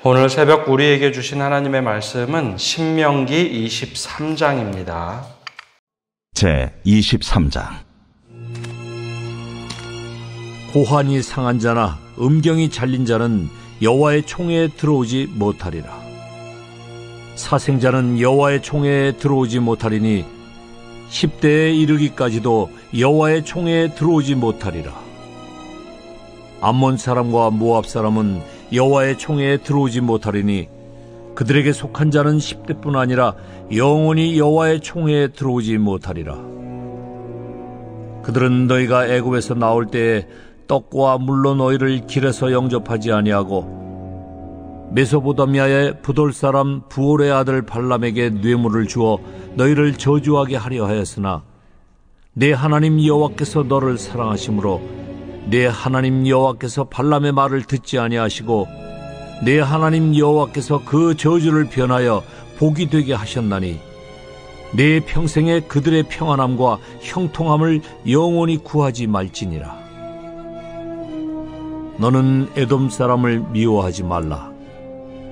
오늘 새벽 우리에게 주신 하나님의 말씀은 신명기 23장입니다. 제 23장. 고환이 상한 자나 음경이 잘린 자는 여호와의 총회에 들어오지 못하리라. 사생자는 여호와의 총회에 들어오지 못하리니 10대에 이르기까지도 여호와의 총회에 들어오지 못하리라. 암몬 사람과 모압 사람은 여호와의 총회에 들어오지 못하리니 그들에게 속한 자는 10대뿐 아니라 영원히 여호와의 총회에 들어오지 못하리라. 그들은 너희가 애굽에서 나올 때에 떡과 물로 너희를 길에서 영접하지 아니하고 메소포타미아의 부돌 사람 부올의 아들 발람에게 뇌물을 주어 너희를 저주하게 하려 하였으나 내 하나님 여호와께서 너를 사랑하심으로 내 하나님 여호와께서 발람의 말을 듣지 아니하시고 내 하나님 여호와께서 그 저주를 변하여 복이 되게 하셨나니 내 평생에 그들의 평안함과 형통함을 영원히 구하지 말지니라. 너는 에돔 사람을 미워하지 말라.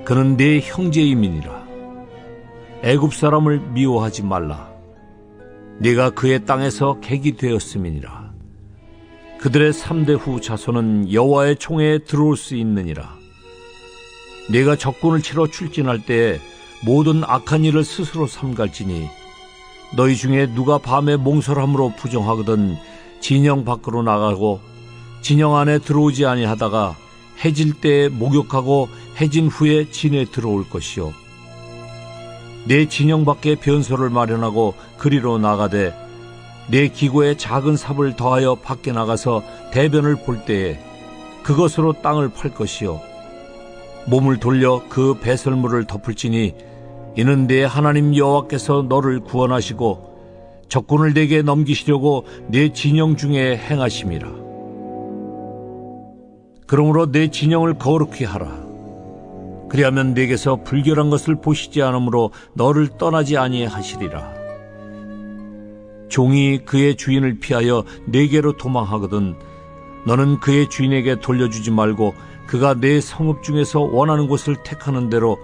그는 내 형제임이니라. 애굽 사람을 미워하지 말라. 네가 그의 땅에서 객이 되었음이니라. 그들의 3대 후 자손은 여호와의 총회에 들어올 수 있느니라. 네가 적군을 치러 출진할 때에 모든 악한 일을 스스로 삼갈지니 너희 중에 누가 밤에 몽설함으로 부정하거든 진영 밖으로 나가고 진영 안에 들어오지 아니하다가 해질 때에 목욕하고 해진 후에 진에 들어올 것이요 내 진영 밖에 변소를 마련하고 그리로 나가되 내 기고에 작은 삽을 더하여 밖에 나가서 대변을 볼 때에 그것으로 땅을 팔 것이요 몸을 돌려 그 배설물을 덮을지니 이는 내 하나님 여호와께서 너를 구원하시고 적군을 내게 넘기시려고 내 진영 중에 행하심이라. 그러므로 내 진영을 거룩히 하라. 그리하면 내게서 불결한 것을 보시지 않으므로 너를 떠나지 아니하시리라. 종이 그의 주인을 피하여 내게로 도망하거든 너는 그의 주인에게 돌려주지 말고 그가 내 성읍 중에서 원하는 곳을 택하는 대로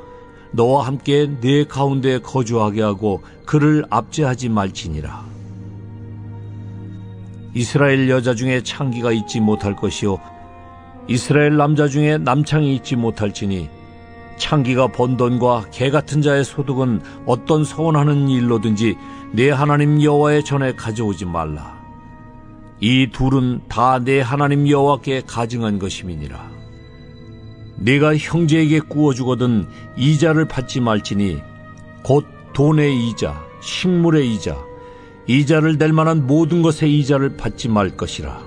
너와 함께 내 가운데 거주하게 하고 그를 압제하지 말지니라. 이스라엘 여자 중에 창기가 있지 못할 것이요 이스라엘 남자 중에 남창이 있지 못할지니 창기가 번 돈과 개 같은 자의 소득은 어떤 서원하는 일로든지 내 하나님 여호와의 전에 가져오지 말라. 이 둘은 다 내 하나님 여호와께 가증한 것임이니라. 네가 형제에게 구워주거든 이자를 받지 말지니 곧 돈의 이자, 식물의 이자, 이자를 낼 만한 모든 것의 이자를 받지 말 것이라.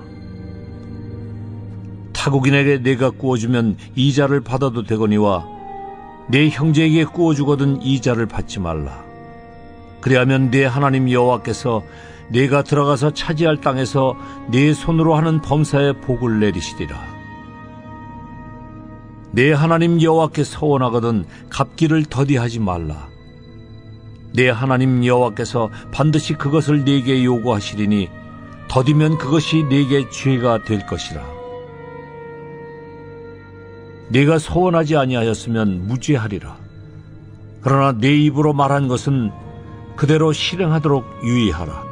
타국인에게 네가 구워주면 이자를 받아도 되거니와 내 형제에게 구워주거든 이자를 받지 말라. 그리하면 네 하나님 여호와께서 네가 들어가서 차지할 땅에서 네 손으로 하는 범사에 복을 내리시리라. 내 하나님 여호와께 서원하거든 갚기를 더디하지 말라. 내 하나님 여호와께서 반드시 그것을 네게 요구하시리니 더디면 그것이 네게 죄가 될 것이라. 네가 서원하지 아니하였으면 무죄하리라. 그러나 내 입으로 말한 것은 그대로 실행하도록 유의하라.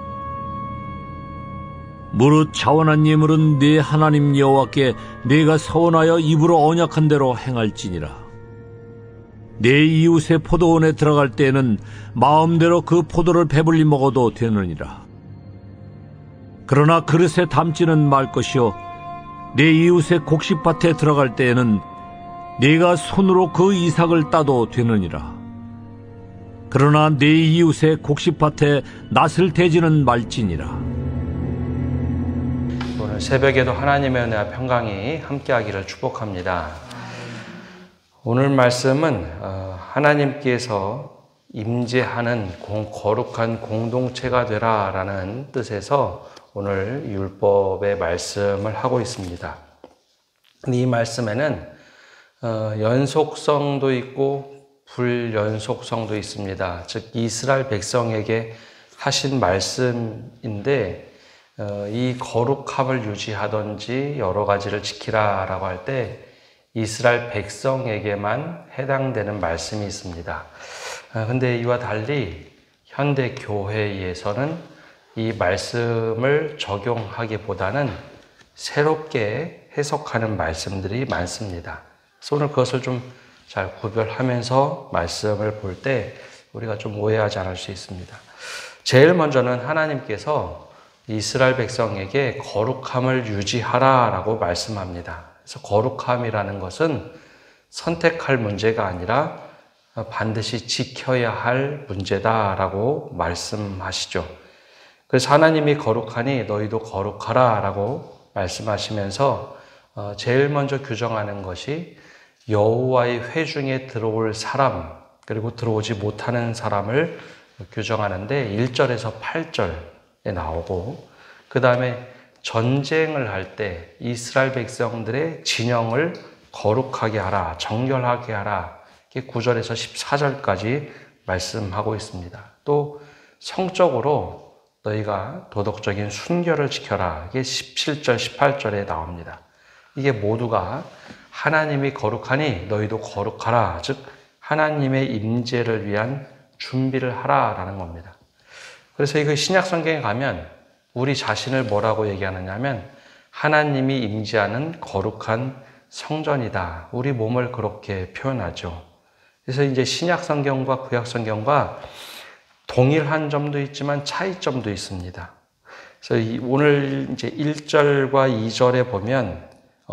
무릇 자원한 예물은 네 하나님 여호와께 네가 서원하여 입으로 언약한 대로 행할지니라. 내 이웃의 포도원에 들어갈 때에는 마음대로 그 포도를 배불리 먹어도 되느니라. 그러나 그릇에 담지는 말 것이요 내 이웃의 곡식밭에 들어갈 때에는 네가 손으로 그 이삭을 따도 되느니라. 그러나 내 이웃의 곡식밭에 낫을 대지는 말지니라. 오늘 새벽에도 하나님의 은혜와 평강이 함께하기를 축복합니다. 오늘 말씀은 하나님께서 임재하는 거룩한 공동체가 되라라는 뜻에서 오늘 율법의 말씀을 하고 있습니다. 이 말씀에는 연속성도 있고 불연속성도 있습니다. 즉 이스라엘 백성에게 하신 말씀인데 이 거룩함을 유지하든지 여러 가지를 지키라라고 할 때 이스라엘 백성에게만 해당되는 말씀이 있습니다. 근데 이와 달리 현대 교회에서는 이 말씀을 적용하기보다는 새롭게 해석하는 말씀들이 많습니다. 그래서 오늘 그것을 좀 잘 구별하면서 말씀을 볼 때 우리가 좀 오해하지 않을 수 있습니다. 제일 먼저는 하나님께서 이스라엘 백성에게 거룩함을 유지하라라고 말씀합니다. 그래서 거룩함이라는 것은 선택할 문제가 아니라 반드시 지켜야 할 문제다라고 말씀하시죠. 그래서 하나님이 거룩하니 너희도 거룩하라라고 말씀하시면서 제일 먼저 규정하는 것이 여호와의 회중에 들어올 사람 그리고 들어오지 못하는 사람을 규정하는데 1절에서 8절에 나오고 그 다음에 전쟁을 할 때 이스라엘 백성들의 진영을 거룩하게 하라, 정결하게 하라 9절에서 14절까지 말씀하고 있습니다. 또 성적으로 너희가 도덕적인 순결을 지켜라 이게 17절, 18절에 나옵니다. 이게 모두가 하나님이 거룩하니 너희도 거룩하라 즉 하나님의 임재를 위한 준비를 하라라는 겁니다. 그래서 이거 신약 성경에 가면 우리 자신을 뭐라고 얘기하느냐 하면 하나님이 임재하는 거룩한 성전이다. 우리 몸을 그렇게 표현하죠. 그래서 이제 신약 성경과 구약 성경과 동일한 점도 있지만 차이점도 있습니다. 그래서 오늘 이제 1절과 2절에 보면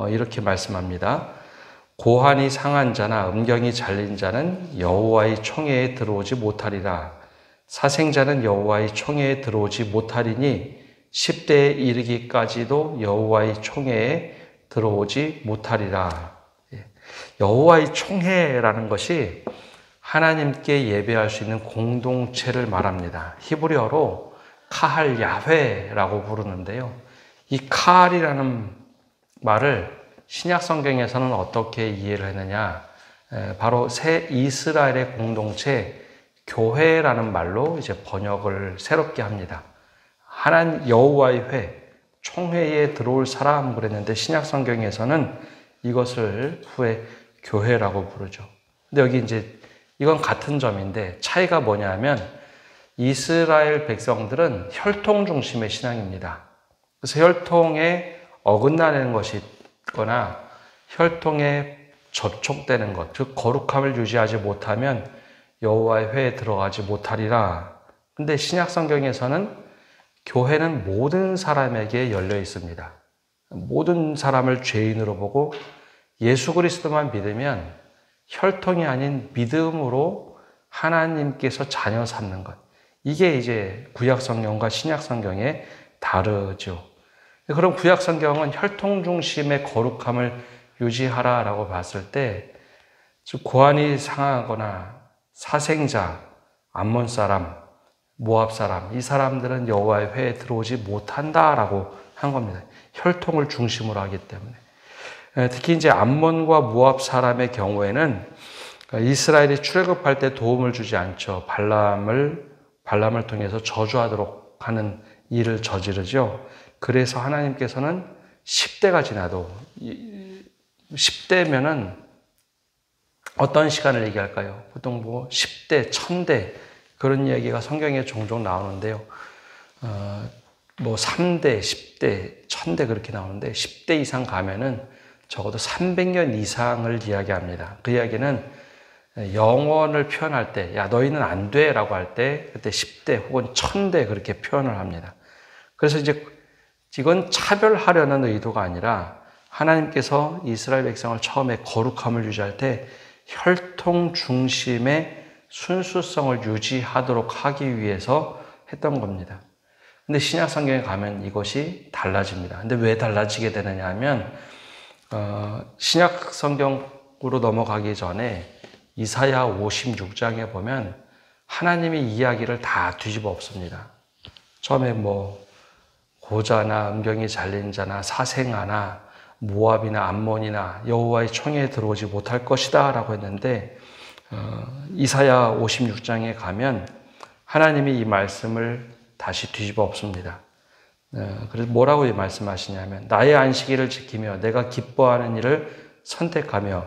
이렇게 말씀합니다. 고환이 상한 자나 음경이 잘린 자는 여호와의 총회에 들어오지 못하리라. 사생자는 여호와의 총회에 들어오지 못하리니 10대에 이르기까지도 여호와의 총회에 들어오지 못하리라. 여호와의 총회라는 것이 하나님께 예배할 수 있는 공동체를 말합니다. 히브리어로 카할 야훼라고 부르는데요. 이 카할이라는 말을 신약 성경에서는 어떻게 이해를 했느냐? 바로 새 이스라엘의 공동체 교회라는 말로 이제 번역을 새롭게 합니다. 하나님 여호와의 회, 총회에 들어올 사람 그랬는데 신약 성경에서는 이것을 후에 교회라고 부르죠. 근데 여기 이제 이건 같은 점인데 차이가 뭐냐면 이스라엘 백성들은 혈통 중심의 신앙입니다. 그래서 혈통에 어긋나는 것이 있거나 혈통에 접촉되는 것, 즉 거룩함을 유지하지 못하면 여호와의 회에 들어가지 못하리라. 근데 신약 성경에서는 교회는 모든 사람에게 열려 있습니다. 모든 사람을 죄인으로 보고 예수 그리스도만 믿으면 혈통이 아닌 믿음으로 하나님께서 자녀 삼는 것. 이게 이제 구약 성경과 신약 성경의 다르죠. 그럼 구약 성경은 혈통 중심의 거룩함을 유지하라라고 봤을 때, 즉 고환이 상하거나 사생자, 암몬 사람, 모압 사람, 이 사람들은 여호와의 회에 들어오지 못한다라고 한 겁니다. 혈통을 중심으로 하기 때문에. 특히 이제 암몬과 모압 사람의 경우에는 이스라엘이 출애굽할 때 도움을 주지 않죠. 발람을 통해서 저주하도록 하는 일을 저지르죠. 그래서 하나님께서는 10대가 지나도 10대면은 어떤 시간을 얘기할까요? 보통 뭐 10대, 1000대 그런 이야기가 성경에 종종 나오는데요. 뭐 3대, 10대, 1000대 그렇게 나오는데 10대 이상 가면은 적어도 300년 이상을 이야기합니다. 그 이야기는 영원을 표현할 때, 야 너희는 안 돼 라고 할 때 그때 10대 혹은 1000대 그렇게 표현을 합니다. 그래서 이제 이건 차별하려는 의도가 아니라 하나님께서 이스라엘 백성을 처음에 거룩함을 유지할 때 혈통 중심의 순수성을 유지하도록 하기 위해서 했던 겁니다. 근데 신약 성경에 가면 이것이 달라집니다. 근데 왜 달라지게 되느냐 하면 신약 성경으로 넘어가기 전에 이사야 56장에 보면 하나님의 이야기를 다 뒤집어 엎습니다. 처음에 뭐 고자나 음경이 잘린 자나 사생아나 모압이나 암몬이나 여호와의 총회에 들어오지 못할 것이다 라고 했는데 이사야 56장에 가면 하나님이 이 말씀을 다시 뒤집어 엎습니다. 그래서 뭐라고 말씀하시냐면 나의 안식일을 지키며 내가 기뻐하는 일을 선택하며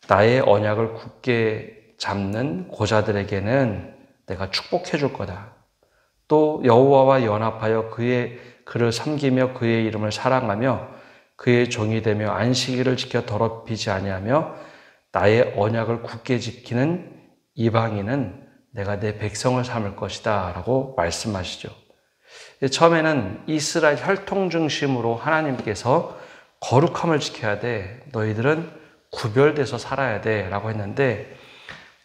나의 언약을 굳게 잡는 고자들에게는 내가 축복해 줄 거다. 또 여호와와 연합하여 그를 섬기며 그의 이름을 사랑하며 그의 종이 되며 안식일을 지켜 더럽히지 아니하며 나의 언약을 굳게 지키는 이방인은 내가 내 백성을 삼을 것이다 라고 말씀하시죠. 처음에는 이스라엘 혈통 중심으로 하나님께서 거룩함을 지켜야 돼. 너희들은 구별돼서 살아야 돼 라고 했는데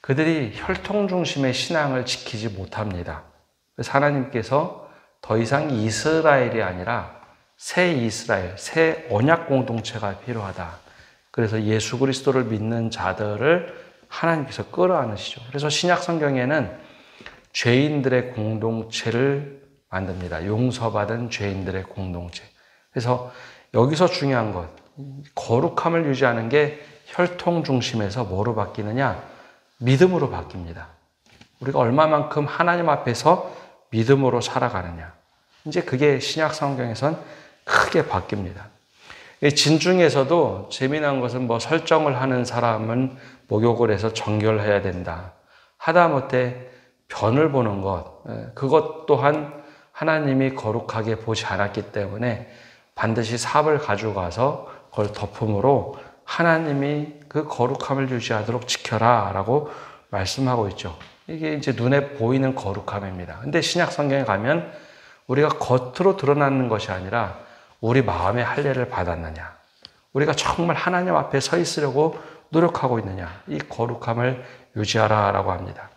그들이 혈통 중심의 신앙을 지키지 못합니다. 그래서 하나님께서 더 이상 이스라엘이 아니라 새 이스라엘, 새 언약 공동체가 필요하다. 그래서 예수 그리스도를 믿는 자들을 하나님께서 끌어안으시죠. 그래서 신약 성경에는 죄인들의 공동체를 만듭니다. 용서받은 죄인들의 공동체. 그래서 여기서 중요한 것, 거룩함을 유지하는 게 혈통 중심에서 뭐로 바뀌느냐? 믿음으로 바뀝니다. 우리가 얼마만큼 하나님 앞에서 믿음으로 살아가느냐. 이제 그게 신약 성경에선 크게 바뀝니다. 진중에서도 재미난 것은 설정을 하는 사람은 목욕을 해서 정결해야 된다. 하다못해 변을 보는 것, 그것 또한 하나님이 거룩하게 보지 않았기 때문에 반드시 삽을 가져가서 그걸 덮음으로 하나님이 그 거룩함을 유지하도록 지켜라 라고 말씀하고 있죠. 이게 이제 눈에 보이는 거룩함입니다. 근데 신약 성경에 가면 우리가 겉으로 드러나는 것이 아니라 우리 마음의 할례를 받았느냐, 우리가 정말 하나님 앞에 서 있으려고 노력하고 있느냐, 이 거룩함을 유지하라 라고 합니다.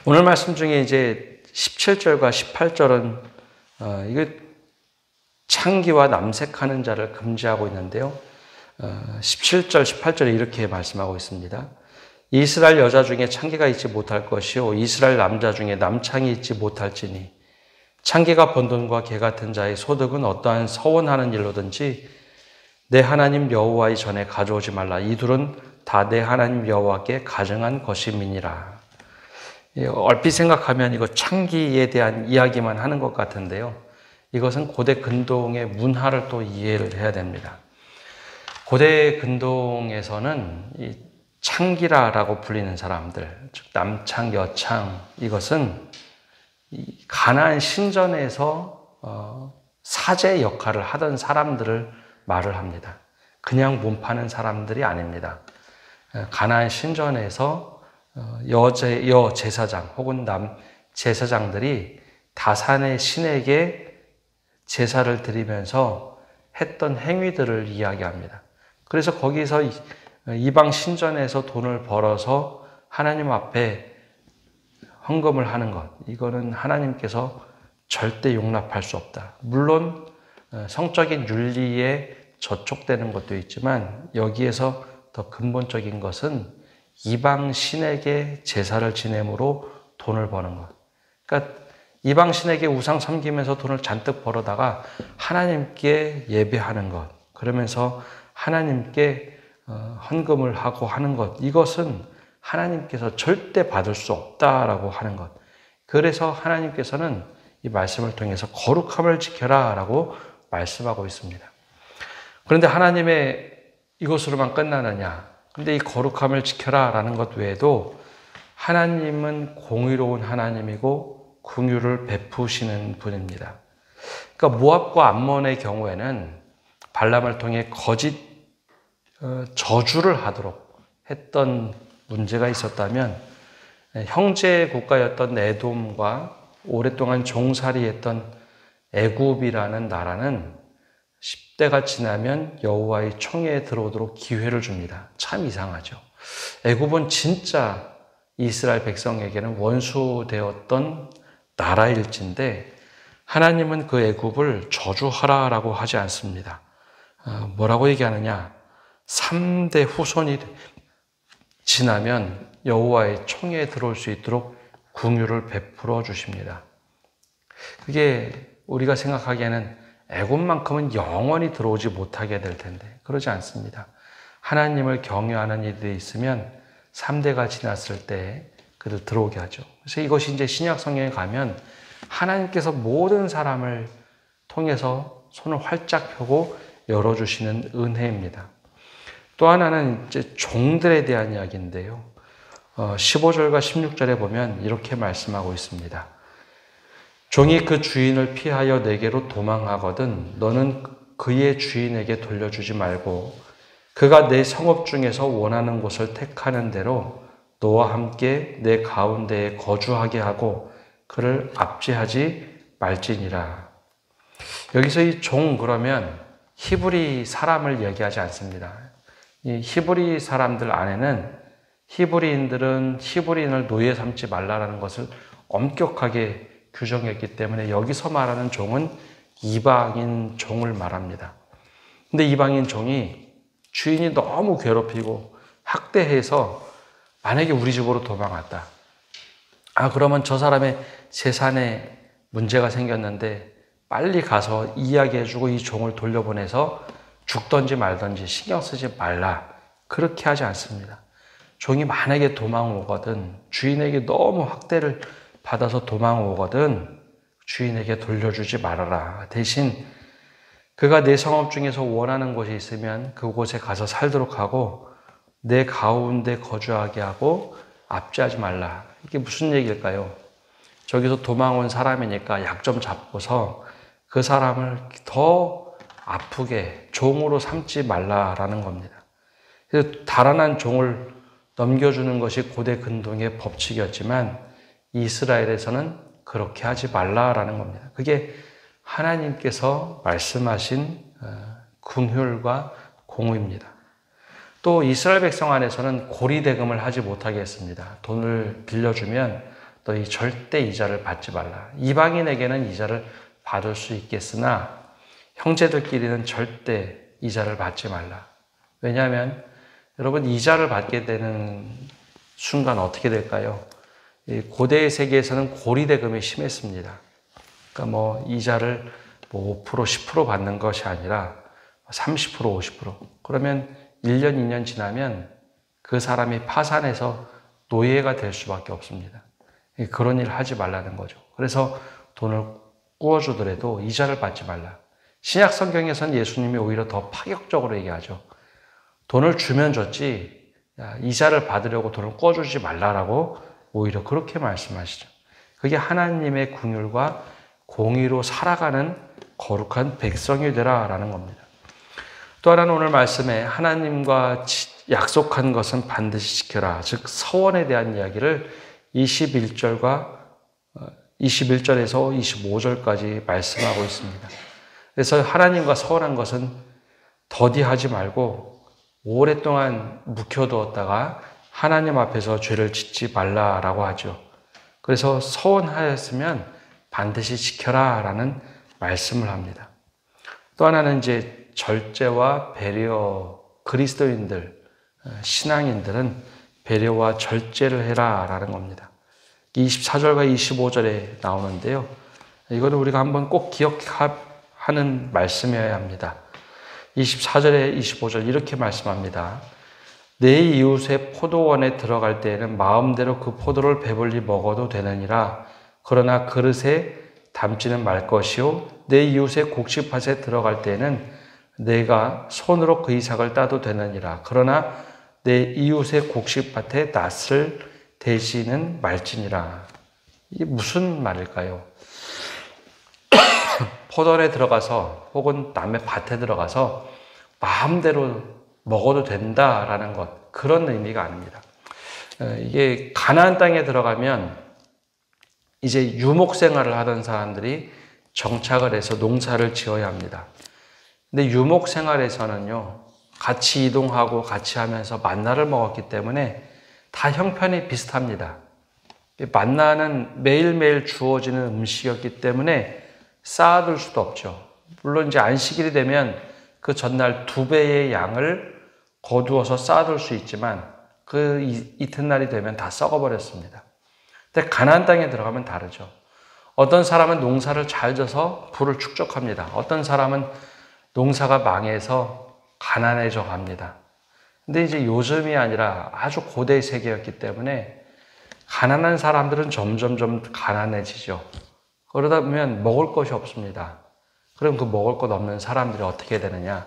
오늘 말씀 중에 이제 17절과 18절은 이게 창기와 남색하는 자를 금지하고 있는데요. 17절, 18절에 이렇게 말씀하고 있습니다. 이스라엘 여자 중에 창기가 있지 못할 것이요 이스라엘 남자 중에 남창이 있지 못할지니 창기가 번 돈과 개 같은 자의 소득은 어떠한 서원하는 일로든지 내 하나님 여호와의 전에 가져오지 말라. 이 둘은 다 내 하나님 여호와께 가증한 것임이니라. 얼핏 생각하면 이거 창기에 대한 이야기만 하는 것 같은데요. 이것은 고대 근동의 문화를 또 이해를 해야 됩니다. 고대 근동에서는 이 창기라라고 불리는 사람들, 즉 남창, 여창, 이것은 이 가나안 신전에서 사제 역할을 하던 사람들을 말을 합니다. 그냥 몸 파는 사람들이 아닙니다. 가나안 신전에서 여 제사장 혹은 남 제사장들이 다산의 신에게 제사를 드리면서 했던 행위들을 이야기합니다. 그래서 거기서 이방 신전에서 돈을 벌어서 하나님 앞에 헌금을 하는 것, 이거는 하나님께서 절대 용납할 수 없다. 물론 성적인 윤리에 저촉되는 것도 있지만 여기에서 더 근본적인 것은 이방 신에게 제사를 지냄으로 돈을 버는 것. 그러니까 이방 신에게 우상 섬기면서 돈을 잔뜩 벌어다가 하나님께 예배하는 것, 그러면서 하나님께 헌금을 하고 하는 것, 이것은 하나님께서 절대 받을 수 없다라고 하는 것. 그래서 하나님께서는 이 말씀을 통해서 거룩함을 지켜라 라고 말씀하고 있습니다. 그런데 하나님의 이것으로만 끝나느냐? 근데 이 거룩함을 지켜라 라는 것 외에도 하나님은 공의로운 하나님이고 긍휼을 베푸시는 분입니다. 그러니까 모압과 암몬의 경우에는 발람을 통해 거짓 저주를 하도록 했던 문제가 있었다면 형제 국가였던 에돔과 오랫동안 종살이했던 애굽이라는 나라는 10대가 지나면 여호와의 총회에 들어오도록 기회를 줍니다. 참 이상하죠. 애굽은 진짜 이스라엘 백성에게는 원수되었던 나라일진데 하나님은 그 애굽을 저주하라라고 하지 않습니다. 뭐라고 얘기하느냐? 3대 후손이 지나면 여호와의 총회에 들어올 수 있도록 긍휼을 베풀어 주십니다. 그게 우리가 생각하기에는 애굽만큼은 영원히 들어오지 못하게 될 텐데 그러지 않습니다. 하나님을 경외하는 이들이 있으면 3대가 지났을 때 그들 들어오게 하죠. 그래서 이것이 이제 신약 성경에 가면 하나님께서 모든 사람을 통해서 손을 활짝 펴고 열어주시는 은혜입니다. 또 하나는 이제 종들에 대한 이야기인데요. 15절과 16절에 보면 이렇게 말씀하고 있습니다. 종이 그 주인을 피하여 내게로 도망하거든 너는 그의 주인에게 돌려주지 말고 그가 내 성읍 중에서 원하는 곳을 택하는 대로 너와 함께 내 가운데에 거주하게 하고 그를 압제하지 말지니라. 여기서 이 종 그러면 히브리 사람을 얘기하지 않습니다. 이 히브리 사람들 안에는 히브리인들은 히브리인을 노예 삼지 말라라는 것을 엄격하게 규정했기 때문에 여기서 말하는 종은 이방인 종을 말합니다. 근데 이방인 종이 주인이 너무 괴롭히고 학대해서 만약에 우리 집으로 도망왔다. 그러면 저 사람의 재산에 문제가 생겼는데 빨리 가서 이야기해주고 이 종을 돌려보내서 죽던지 말던지 신경 쓰지 말라. 그렇게 하지 않습니다. 종이 만약에 도망오거든 주인에게 너무 학대를 받아서 도망오거든 주인에게 돌려주지 말아라. 대신 그가 내 성읍 중에서 원하는 곳이 있으면 그곳에 가서 살도록 하고 내 가운데 거주하게 하고 압제하지 말라. 이게 무슨 얘기일까요? 저기서 도망온 사람이니까 약 좀 잡고서 그 사람을 더 아프게 종으로 삼지 말라라는 겁니다. 그래서 달아난 종을 넘겨주는 것이 고대 근동의 법칙이었지만 이스라엘에서는 그렇게 하지 말라라는 겁니다. 그게 하나님께서 말씀하신 긍휼과 공의입니다. 또 이스라엘 백성 안에서는 고리대금을 하지 못하게 했습니다. 돈을 빌려주면 너희 절대 이자를 받지 말라. 이방인에게는 이자를 받을 수 있겠으나 형제들끼리는 절대 이자를 받지 말라. 왜냐하면 여러분 이자를 받게 되는 순간 어떻게 될까요? 고대 세계에서는 고리대금이 심했습니다. 그러니까 이자를 5%, 10% 받는 것이 아니라 30%, 50%. 그러면 1년, 2년 지나면 그 사람이 파산해서 노예가 될 수밖에 없습니다. 그런 일 하지 말라는 거죠. 그래서 돈을 꾸어주더라도 이자를 받지 말라. 신약 성경에서는 예수님이 오히려 더 파격적으로 얘기하죠. 돈을 주면 줬지 이자를 받으려고 돈을 꿔주지 말라라고 오히려 그렇게 말씀하시죠. 그게 하나님의 긍휼과 공의로 살아가는 거룩한 백성이 되라라는 겁니다. 또 하나는 오늘 말씀에 하나님과 약속한 것은 반드시 지켜라. 즉 서원에 대한 이야기를 21절에서 25절까지 말씀하고 있습니다. 그래서 하나님과 서원한 것은 더디하지 말고 오랫동안 묵혀두었다가 하나님 앞에서 죄를 짓지 말라라고 하죠. 그래서 서원하였으면 반드시 지켜라 라는 말씀을 합니다. 또 하나는 이제 절제와 배려, 그리스도인들, 신앙인들은 배려와 절제를 해라 라는 겁니다. 24절과 25절에 나오는데요. 이거는 우리가 한번 꼭 기억하는 말씀이어야 합니다. 24절에 25절 이렇게 말씀합니다. 내 이웃의 포도원에 들어갈 때에는 마음대로 그 포도를 배불리 먹어도 되느니라. 그러나 그릇에 담지는 말 것이요. 내 이웃의 곡식밭에 들어갈 때에는 내가 손으로 그 이삭을 따도 되느니라. 그러나 내 이웃의 곡식밭에 낫을 대지는 말지니라. 이게 무슨 말일까요? 포도원에 들어가서 혹은 남의 밭에 들어가서 마음대로 먹어도 된다라는 것, 그런 의미가 아닙니다. 이게 가나안 땅에 들어가면 이제 유목 생활을 하던 사람들이 정착을 해서 농사를 지어야 합니다. 근데 유목 생활에서는요, 같이 이동하고 같이 하면서 만나를 먹었기 때문에 다 형편이 비슷합니다. 만나는 매일매일 주어지는 음식이었기 때문에 쌓아둘 수도 없죠. 물론 이제 안식일이 되면 그 전날 2배의 양을 거두어서 쌓아둘 수 있지만 그 이튿날이 되면 다 썩어버렸습니다. 근데 가나안 땅에 들어가면 다르죠. 어떤 사람은 농사를 잘 져서 부를 축적합니다. 어떤 사람은 농사가 망해서 가난해져 갑니다. 근데 이제 요즘이 아니라 아주 고대 세계였기 때문에 가난한 사람들은 점점점 가난해지죠. 그러다 보면 먹을 것이 없습니다. 그럼 그 먹을 것 없는 사람들이 어떻게 되느냐?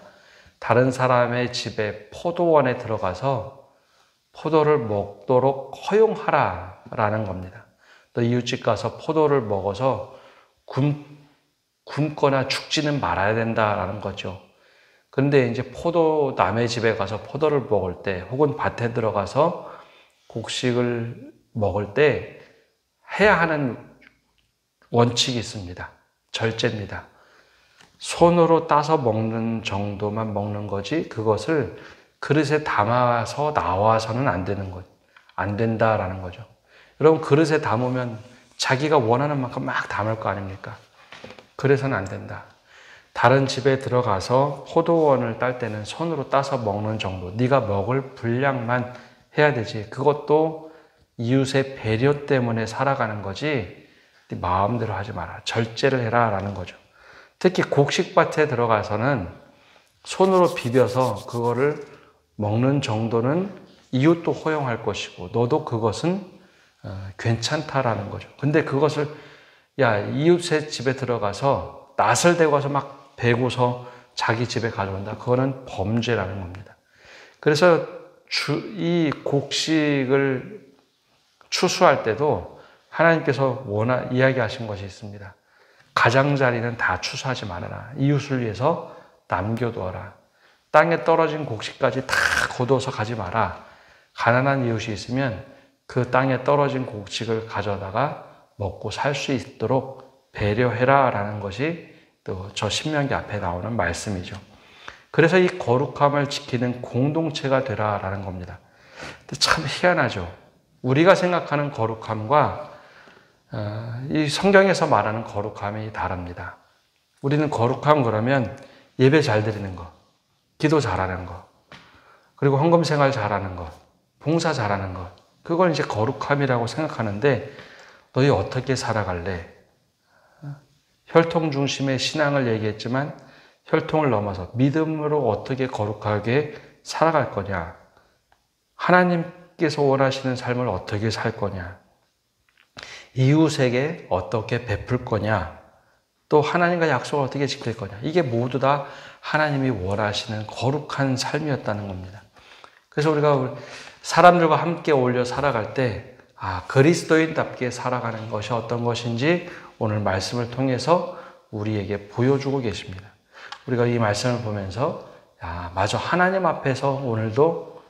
다른 사람의 집에 포도원에 들어가서 포도를 먹도록 허용하라라는 겁니다. 너 이웃집 가서 포도를 먹어서 굶거나 죽지는 말아야 된다라는 거죠. 그런데 이제 남의 집에 가서 포도를 먹을 때 혹은 밭에 들어가서 곡식을 먹을 때 해야 하는 원칙이 있습니다. 절제입니다. 손으로 따서 먹는 정도만 먹는 거지 그것을 그릇에 담아서 나와서는 안 된다라는 거죠. 여러분 그릇에 담으면 자기가 원하는 만큼 막 담을 거 아닙니까? 그래서는 안 된다. 다른 집에 들어가서 포도원을 딸 때는 손으로 따서 먹는 정도, 네가 먹을 분량만 해야 되지. 그것도 이웃의 배려 때문에 살아가는 거지 네 마음대로 하지 마라. 절제를 해라 라는 거죠. 특히 곡식밭에 들어가서는 손으로 비벼서 그거를 먹는 정도는 이웃도 허용할 것이고 너도 그것은 괜찮다라는 거죠. 근데 그것을 이웃의 집에 들어가서 낯을 대고 와서 막 베고서 자기 집에 가져온다. 그거는 범죄라는 겁니다. 그래서 이 곡식을 추수할 때도 하나님께서 이야기하신 것이 있습니다. 가장자리는 다 추수하지 말아라. 이웃을 위해서 남겨두어라. 땅에 떨어진 곡식까지 다 거둬서 가지 마라. 가난한 이웃이 있으면 그 땅에 떨어진 곡식을 가져다가 먹고 살 수 있도록 배려해라 라는 것이 또 저 신명기 앞에 나오는 말씀이죠. 그래서 이 거룩함을 지키는 공동체가 되라 라는 겁니다. 근데 참 희한하죠. 우리가 생각하는 거룩함과 이 성경에서 말하는 거룩함이 다릅니다. 우리는 거룩함 그러면 예배 잘 드리는 것, 기도 잘하는 것, 그리고 헌금 생활 잘하는 것, 봉사 잘하는 것, 그걸 이제 거룩함이라고 생각하는데 너희 어떻게 살아갈래? 혈통 중심의 신앙을 얘기했지만 혈통을 넘어서 믿음으로 어떻게 거룩하게 살아갈 거냐? 하나님께서 원하시는 삶을 어떻게 살 거냐? 이웃에게 어떻게 베풀 거냐? 또 하나님과 약속을 어떻게 지킬 거냐? 이게 모두 다 하나님이 원하시는 거룩한 삶이었다는 겁니다. 그래서 우리가 사람들과 함께 어울려 살아갈 때 그리스도인답게 살아가는 것이 어떤 것인지 오늘 말씀을 통해서 우리에게 보여주고 계십니다. 우리가 이 말씀을 보면서 맞아, 하나님 앞에서 오늘도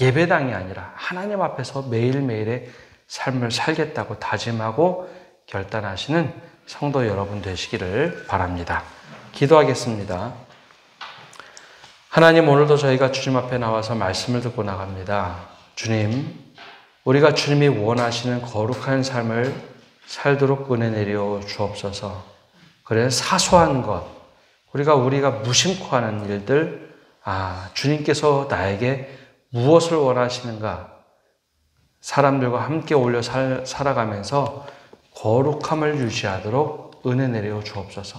예배당이 아니라 하나님 앞에서 매일매일의 삶을 살겠다고 다짐하고 결단하시는 성도 여러분 되시기를 바랍니다. 기도하겠습니다. 하나님, 오늘도 저희가 주님 앞에 나와서 말씀을 듣고 나갑니다. 주님, 우리가 주님이 원하시는 거룩한 삶을 살도록 은혜 내려 주옵소서. 그래, 사소한 것, 우리가 무심코 하는 일들, 주님께서 나에게 무엇을 원하시는가? 사람들과 함께 어울려 살아가면서 거룩함을 유지하도록 은혜 내려 주옵소서.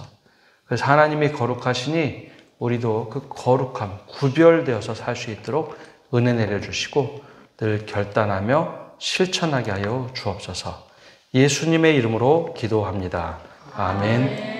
그래서 하나님이 거룩하시니 우리도 그 거룩함, 구별되어서 살 수 있도록 은혜 내려 주시고 늘 결단하며 실천하게 하여 주옵소서. 예수님의 이름으로 기도합니다. 아멘.